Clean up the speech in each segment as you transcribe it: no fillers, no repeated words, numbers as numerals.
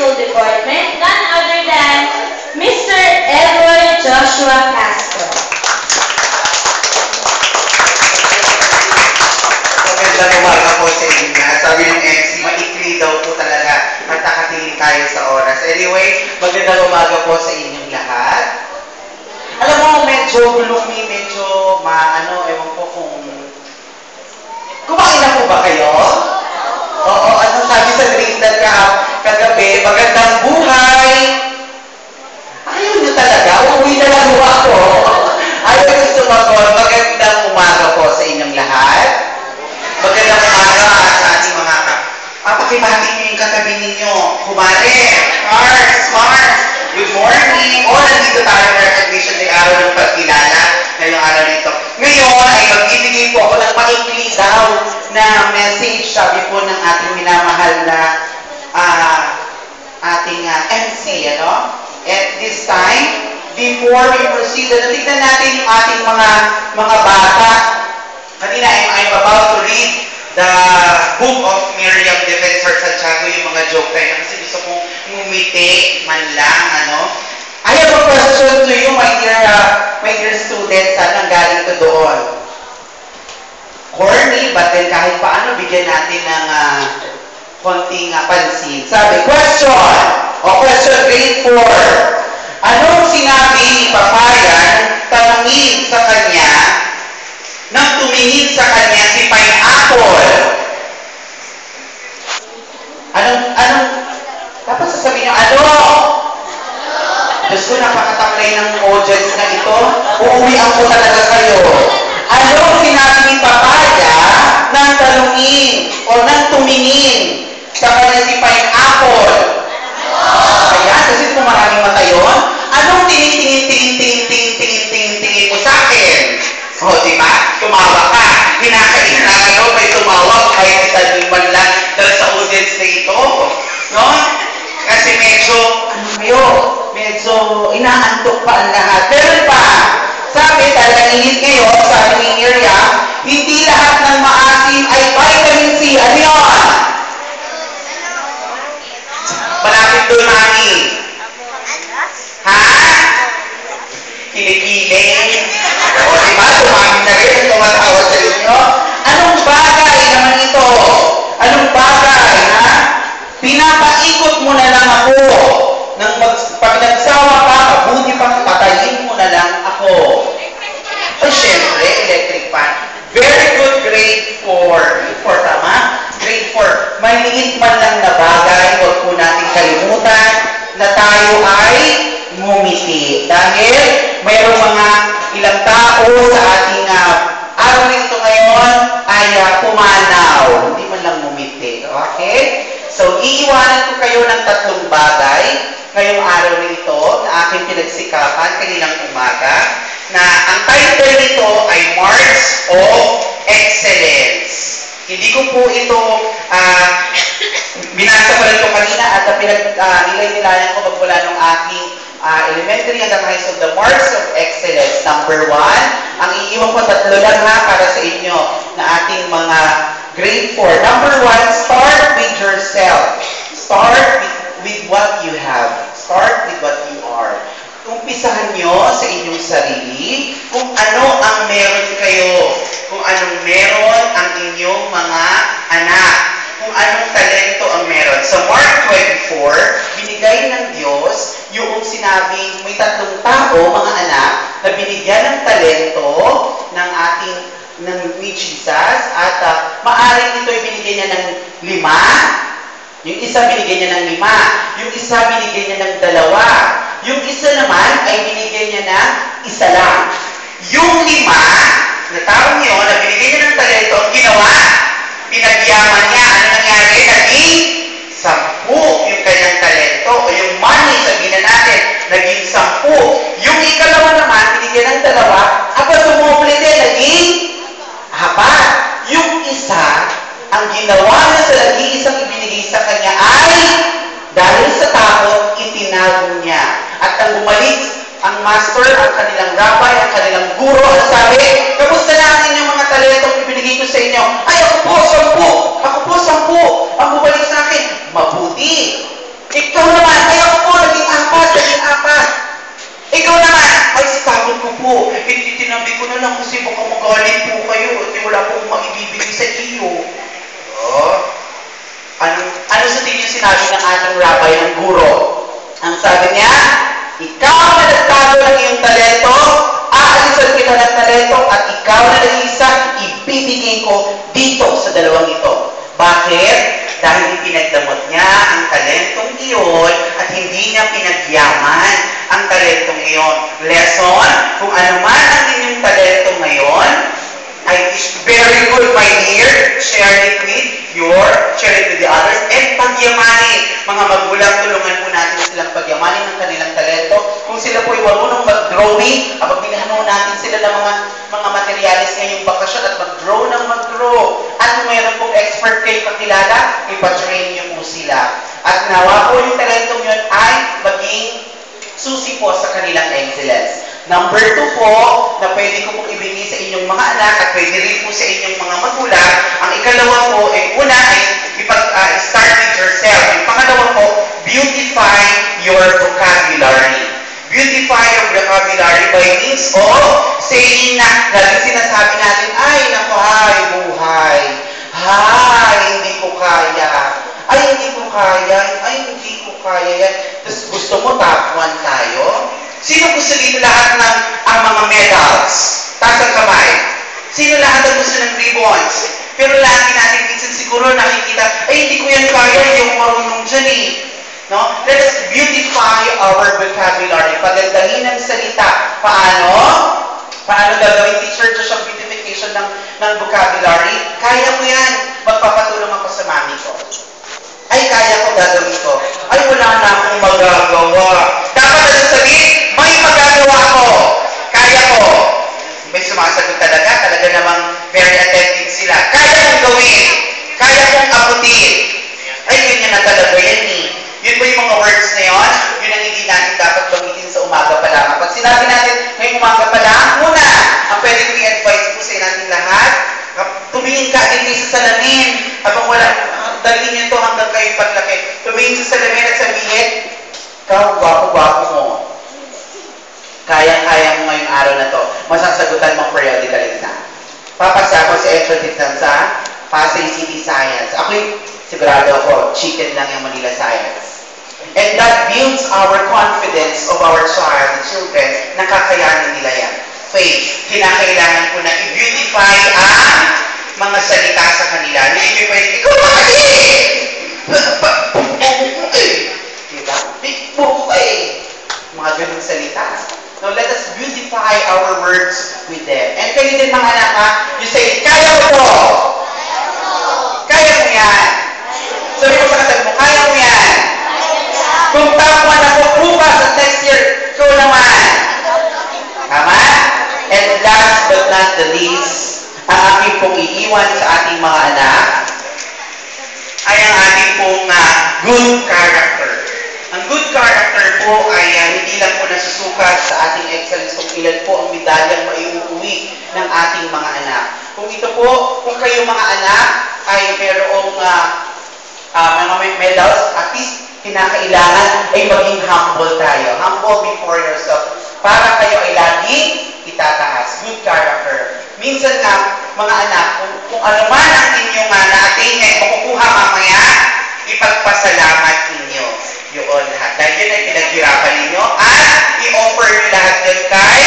School Department, none other than Mr. Edward Joshua Castro. Magandang umaga po sa inyo lahat. Sabi ng MC, maikli daw po talaga at nakatiling tayo sa oras. Anyway, magandang umaga po sa inyong lahat. Alam mo, medyo gloomy, medyo ewan ko kung... Kumain na po ba kayo? Oo, ano sabi sa Trinidad kagabi, magandang buhay. Ayaw nyo talaga, uuwi na lang ako. Ayaw nyo sumagot, magandang umaga po sa inyong lahat. Magandang umaga sa ating mga pakibati nyo yung katabi ninyo. Kumare, Mars, good morning. O, nandito tayo ng recognition ng araw ng pagkilala ngayong araw nito. Ngayon ay magbibigay po ako ng maikli daw na message, sabi po ng ating minamahal na ating MC, ano? At this time, before we proceed, tignan natin yung ating mga bata. Kanina, I'm about to read the book of Miriam Defensor Santiago, yung mga joke tayo, kasi gusto kong ngumiti man lang, ano? I have a question to you, my dear students, saan ang galing to doon? Corny, but then kahit paano, bigyan natin ng konting pansin. Sabi, question grade 4. Anong sinabi ni Papayan, tanungin sa kanya, nang tumingin sa kanya si Pineapple? Dapat sasabihin niyo, Diyos ko, napakataklay ng audience na ito. Uuwian ko talaga kayo. Anong sinabi ni Papaya nang tanungin o nang tumingin sa kanya si Pineapple? Ayan, kasi kung maraming mata yun, anong tingin mo sa akin? O, diba? Tumawa ka. Hinakailangan may tumawa kahit isa man lang dahil sa audience na ito. No? Kasi medyo inaantok pa ang lahat. Meron pa. Sabi, talagang init ngayon, sabi ni Miriam, hindi lahat ng maasim ay vitamin C. Ano yun? Malapit doon, mami. Ha? Kinikilig. O, diba? Tumami na rin. Tumatawa sa inyo. Anong bagay naman ito? Anong bagay, ha? Pinapaikot mo na lang ako. Pag nagsawa ka, mabuti pang patayin mo na lang ako. O, syempre, electric fan. Very good, grade 4. Tama? Grade 4. May liit man lang na bagay, huwag po natin kalimutan na tayo ay ngumiti. Dahil mayroong mga ilang tao sa ating araw nito ngayon ay pumanaw. Hindi man lang ngumiti. Okay? So, iiwanan ko kayo ng 3 bagay ngayong araw nito na aking pinagsikapan kaninang umaga na ang title nito ay Marks of Excellence. Hindi ko po ito binasa ko lang ito kanina at nilay-nilayan ko magmula ng aking elementary hanggang high school, the Marks of Excellence. Number 1, ang iiwan ko 3 lang para sa inyo na ating mga grade 4. Number 1, start with yourself. Start with what you have. Start with what you are. Umpisahan nyo sa inyong sarili kung ano ang meron kayo. Kung anong meron ang inyong mga anak. Kung anong talento ang meron. Sa Mark 24, binigay ng Diyos yung sinabing may 3 tao, mga anak, na binigyan ng talento ni Jesus at maaaring ito ibinigay niya ng 5. Yung isa binigyan niya ng 5. Yung isa binigyan niya ng 2. Yung isa naman ay binigyan niya ng 1 lang. Yung 5 na taong yun na binigyan niya ng talento, ang ginawa, pinagyaman niya. Ano nangyari? Naging 10 yung kanyang talento. O yung money, sabihin na natin, naging 10. Yung ikalawa naman, binigyan ng 2, sumuple din, naging 4. Yung isa, ang ginawa niya sa nag-iisang ibinigay sa kanya ay dahil sa takot, itinago niya. At ang bumalik, ang master, ang kanilang rabbi, ang kanilang guro, ang sabi, kamusta natin yung mga talentong ibinigay ko sa inyo? Ay, ako po, 10. Ang bumalik sa akin, mabuti. Ikaw na kasi baka magaling po kayo at wala pong maibibigay sa iyo. Oh. Ano sa tingin sinabi ng ating rabbi, ng guro? Ang sabi niya, ikaw na nagtago ng iyong talento, aalisan kita ng talento at ikaw na nag-iisa, ibibigay ko dito sa dalawang ito. Bakit? Dahil pinagdamot niya ang talentong iyon at hindi niya pinagyaman ang talentong iyon. Lesson, kung ano man ang inyong talento ngayon, ay very good, my dear. Share it with the others, and pagyamanin. Mga magulang, tulungan po natin silang pagyamanin ng kanilang talento. Kung sila po ay marunong mag-drawing, binigyan natin sila ng mga materialis ngayong bakasyon at mag-draw ng mag-draw. At kung mayroon pong expert kayo kakilala, ipatrain niyo po sila. At nawa po yung talentong yun ay maging susi po sa kanilang excellence. Number 2 po, na pwede ko pong ibigay sa inyong mga anak at pwede rin po sa inyong mga magulang. Ang ikalawa po, una ay start with yourself. Yung pangalawa po, beautify your vocabulary. Beautify your vocabulary by means of saying na, lagi sinasabi natin, ay, naku, hay, buhay. Hay, hindi ko kaya. Ay, hindi ko kaya. Ay, hindi ko kaya yan. Tapos gusto mo top 1 tayo? Sino gusto dito lahat ng ang mga medals? Taas ang kamay. Sino lahat ang gusto ng ribbons? Pero lagi natin minsan siguro nakikita, ay hindi ko yan kaya, yung marunong dyan eh. No? Let us beautify our vocabulary. Pagandahin ang salita. Paano? Paano gagawin, teacher, just ang beautification ng vocabulary? Kaya ko yan. Magpapatulong ako sa mami ko. Ay, kaya ko gagawin ko. Ay, wala na akong magagawa. Dapat na sabihin, may magagawa ko. Kaya ko. May sumasagot talaga namang very attentive sila. Kaya kong gawin. Kaya kong abutin. Ay, yun na talaga yan eh. Yun po yung mga words na yun, yun ang hindi natin dapat gamitin sa umaga pa lang. Pag sinabi natin, ngayong umaga pa lang, muna, ang pwede ko i-advise po sa natin lahat, tumingin ka agad sa salamin. Habang wala, dalhin niyo ito hanggang kayo paglaki. Tumingin sa salamin at sabihin, ikaw, gwapo-gwapo mo. Kaya-kaya mo ngayong araw na to. Masasagutan mo periodical exam. Papasa ako sa entrance exam sa Pasay City Science. Ako'y sigurado ako, chicken lang yung Manila Science. And that builds our confidence of our child and children na kakayanin nila yan. Faith, kinakailangan ko na i-beautify ang mga salita sa kanila. Hindi pwede, ikaw ba kasi? Diba? Mga ganung salita. Now, let us beautify our words with them. And kayo din mga anak ha, you say, kaya mo to! Kaya mo yan! Sabi ko sa katabi mo, kaya mo yan! Kung tapuan ako bukas at next year, ikaw naman! Tama? And last but not the least, ang aking pong iiwan sa ating mga anak ay ang ating pong good character. Ang good character po ay hindi lang po nasusukat sa ating excellence kung ilan po ang medalyang maiuuwi ng ating mga anak. Kung ito po, kung kayo mga anak ay mayroong mga medals, at least kinakailangan ay maging humble tayo. Humble before yourself. Para kayo ay laging itataas. Good character. Minsan nga, mga anak, kung ano man ang inyong na-attain na makukuha mamaya, ipagpasalamat ninyo yun lahat. Dahil yun ay pinaghirapan ninyo at i-offer nyo lahat yun kay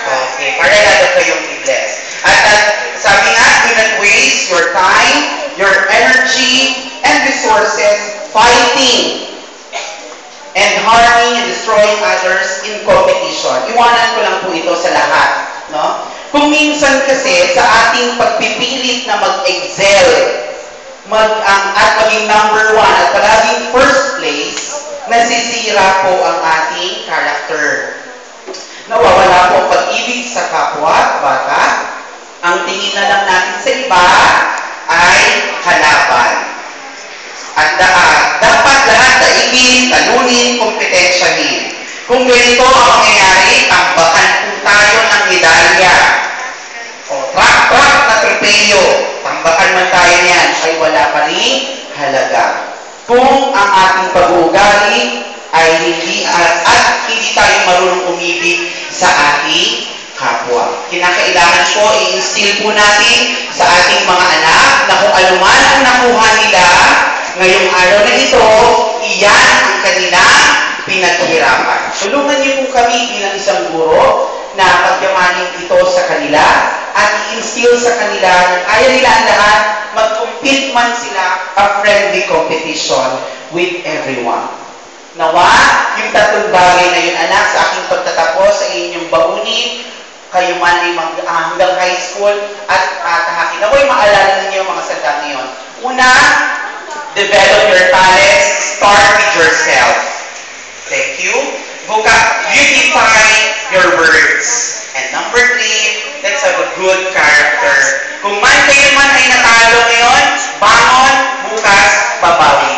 okay, para lalo kayong i-bless. At sabi nga, do not waste your time, your energy, and resources fighting and harming and destroying others in competition. Iwanan ko lang po ito sa lahat. No? Kung minsan kasi sa ating pagpipilit na mag-excel, at maging number 1 at palaging first place, nasisira po ang ating character. Nawawala po ang pag-ibig sa kapwa, bata. Ang tingin na lang natin sa iba ay kalaban. At dapat lahat daigin, talunin, kompetensyahin. Kung ganito ang mangyayari, tambakan po tayo ng medalya. O trak-trak na trepeyo, tambakan man tayo niyan, ay wala pa rin halaga. Kung ang ating pag-uugali ay hindi tayo marunong umibig sa ating kapwa. Kinakailangan po i-instill po natin sa ating mga anak na kung anuman ang nakuha nila ngayong araw na ito, iyan ang kanilang pinaghirapan. Tulungan niyo po kami bilang isang guro na pagyamanin ito sa kanila at i-instill sa kanila na kaya nila ang lahat, mag-compete man sila a friendly competition with everyone. Nawa, yung tatlong bagay na yun, anak, sa aking pagtatapos sa inyong baunin, kayo man ay hanggang high school at tahakin. Ako'y maalala ninyo mga sandang ngayon. Una, develop your talents, start with yourself. Thank you. Beautify your words. And number 3, let's have a good character. Kung man kayo man ay natalo ngayon, bangon, bukas, babawi.